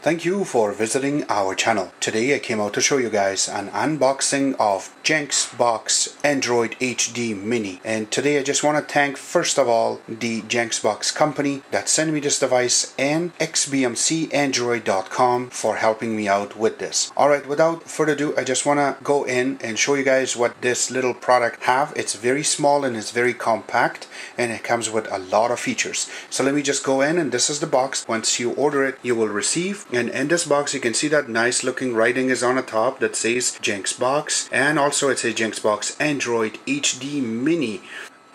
Thank you for visiting our channel. Today I came out to show you guys an unboxing of JynxBOX Android HD Mini. And today I just want to thank first of all the JynxBOX company that sent me this device and xbmcandriod.com for helping me out with this. Alright, without further ado, I just want to go in and show you guys what this little product have. It's very small and it's very compact and it comes with a lot of features. So let me just go in, and this is the box. Once you order it, you will receive. And in this box you can see that nice looking writing is on the top that says JynxBOX, and also it says JynxBOX Android HD Mini.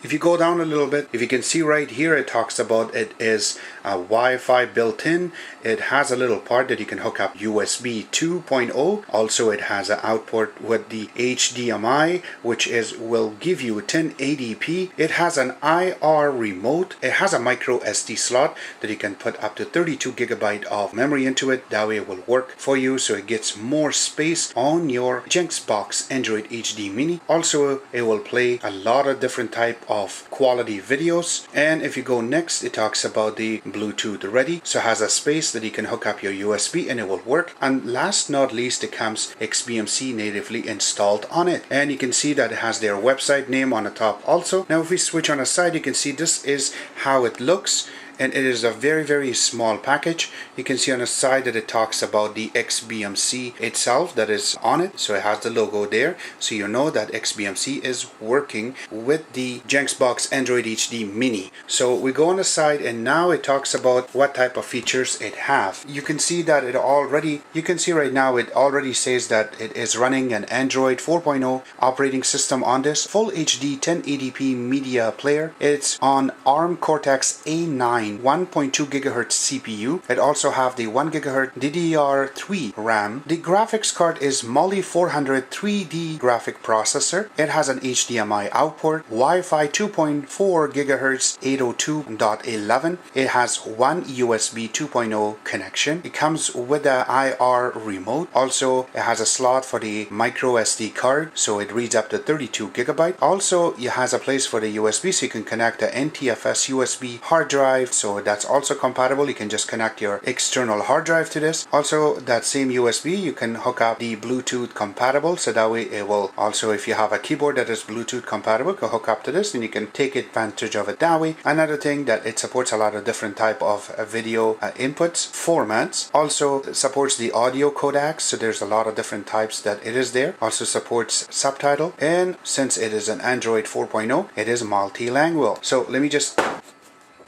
If you go down a little bit, if you can see right here, it talks about it is a Wi-Fi built-in. It has a little part that you can hook up USB 2.0. Also, it has an output with the HDMI, which will give you 1080p. It has an IR remote. It has a micro SD slot that you can put up to 32 GB of memory into it. That way it will work for you, so it gets more space on your JynxBOX Android HD Mini. Also, it will play a lot of different type of quality videos. And if you go next, it talks about the Bluetooth ready, so it has a space that you can hook up your USB and it will work. And last not least, it comes XBMC natively installed on it, and you can see that it has their website name on the top also. Now if we switch on the side, you can see this is how it looks. And it is a very small package. You can see on the side that it talks about the XBMC itself that is on it. So it has the logo there. So you know that XBMC is working with the JynxBOX Android HD Mini. So we go on the side, and now it talks about what type of features it have. You can see that it already, you can see right now it already says that it is running an Android 4.0 operating system on this full HD 1080p media player. It's on ARM Cortex A9 1.2 GHz CPU. It also have the 1 GHz DDR3 RAM. The graphics card is Mali 400 3D graphic processor. It has an HDMI output, Wi-Fi 2.4 GHz 802.11. It has one USB 2.0 connection. It comes with the IR remote. Also, it has a slot for the micro SD card, so it reads up to 32 GB. Also, it has a place for the USB, so you can connect the NTFS USB hard drive. So that's also compatible. You can just connect your external hard drive to this. Also, that same USB, you can hook up the Bluetooth compatible, so that way it will also, if you have a keyboard that is Bluetooth compatible, go hook up to this and you can take advantage of it that way. Another thing that it supports a lot of different type of video inputs, formats. Also supports the audio codecs, so there's a lot of different types that it is there. Also supports subtitle, and since it is an Android 4.0, it is multilingual. So let me just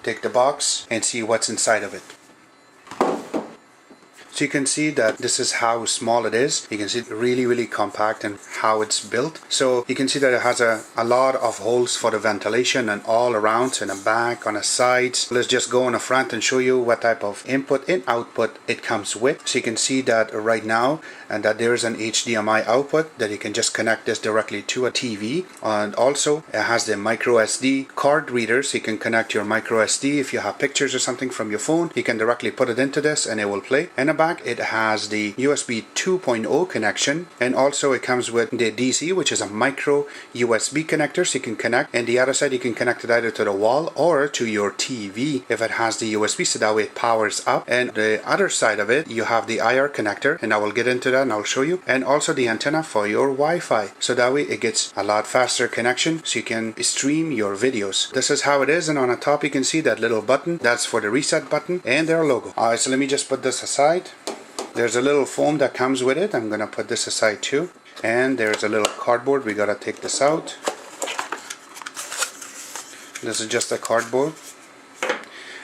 take the box and see what's inside of it. So you can see that this is how small it is. You can see it really compact and how it's built. So you can see that it has a lot of holes for the ventilation and all around, in the back, on the sides. Let's just go on the front and show you what type of input and output it comes with. So you can see that right now, and that there is an HDMI output that you can just connect this directly to a TV. And also it has the micro SD card reader, so you can connect your micro SD. If you have pictures or something from your phone, you can directly put it into this and it will play. And the back, it has the USB 2.0 connection, and also it comes with the DC, which is a micro USB connector, so you can connect. And the other side, you can connect it either to the wall or to your TV if it has the USB, so that way it powers up. And the other side of it, you have the IR connector, and I will get into that and I'll show you. And also the antenna for your Wi-Fi, so that way it gets a lot faster connection, so you can stream your videos. This is how it is, and on the top you can see that little button. That's for the reset button and their logo. Alright, so let me just put this aside. There's a little foam that comes with it. I'm gonna put this aside too. And there's a little cardboard. We gotta take this out. This is just a cardboard.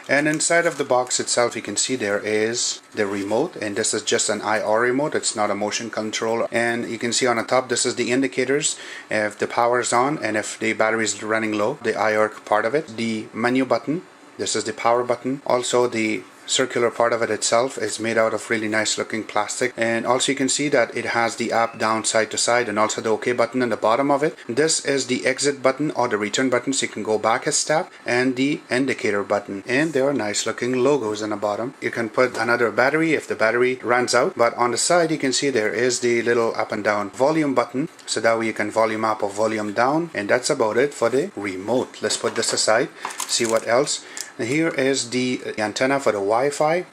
And inside of the box itself, you can see there is the remote, and this is just an IR remote. It's not a motion control. And you can see on the top, this is the indicators if the power is on and if the battery is running low, the IR part of it. The menu button, this is the power button. Also the circular part of it itself is made out of really nice looking plastic. And also you can see that it has the up, down, side to side, and also the OK button in the bottom of it. This is the exit button or the return button, so you can go back a step, and the indicator button. And there are nice looking logos in the bottom. You can put another battery if the battery runs out. But on the side you can see there is the little up and down volume button, so that way you can volume up or volume down. And that's about it for the remote. Let's put this aside, see what else. And here is the antenna for the Wi-Fi.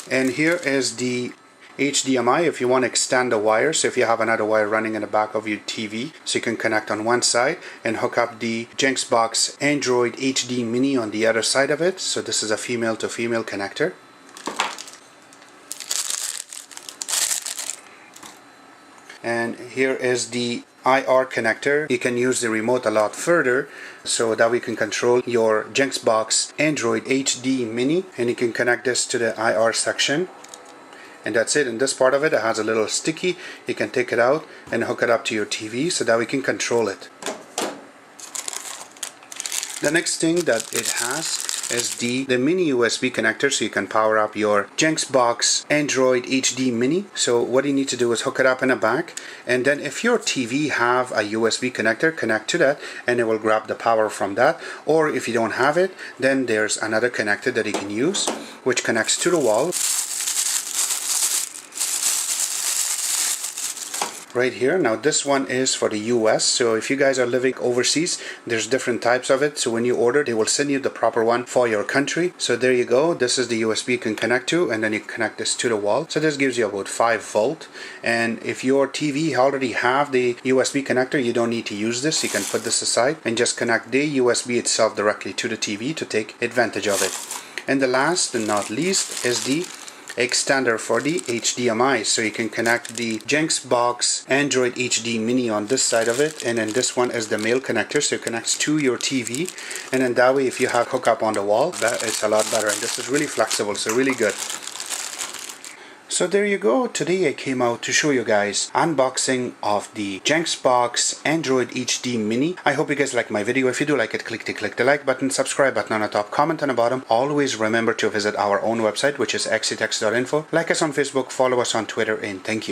And here is the HDMI if you want to extend the wire. So if you have another wire running in the back of your TV, so you can connect on one side and hook up the JynxBOX Android HD Mini on the other side of it. So this is a female to female connector. And here is the IR connector. You can use the remote a lot further, so that we can control your JynxBOX Android HD Mini, and you can connect this to the IR section. And that's it. In this part of it, it has a little sticky. You can take it out and hook it up to your TV so that we can control it. The next thing that it has is the mini USB connector, so you can power up your JynxBOX Android HD Mini. So what you need to do is hook it up in the back, and then if your TV have a USB connector, connect to that and it will grab the power from that. Or if you don't have it, then there's another connector that you can use which connects to the wall right here. Now this one is for the US, so if you guys are living overseas, there's different types of it, so when you order they will send you the proper one for your country. So there you go, this is the USB you can connect to, and then you connect this to the wall. So this gives you about 5 volt, and if your TV already have the USB connector, you don't need to use this. You can put this aside and just connect the USB itself directly to the TV to take advantage of it. And the last and not least is the extender for the HDMI, so you can connect the JynxBOX Android HD Mini on this side of it, and then this one is the male connector, so it connects to your TV, and then that way if you have hookup on the wall, that is a lot better. And this is really flexible, so really good. So there you go. Today I came out to show you guys unboxing of the JynxBOX Android HD Mini. I hope you guys like my video. If you do like it, click the like button, subscribe button on the top, comment on the bottom. Always remember to visit our own website, which is xbmchub.info. Like us on Facebook, follow us on Twitter, and thank you.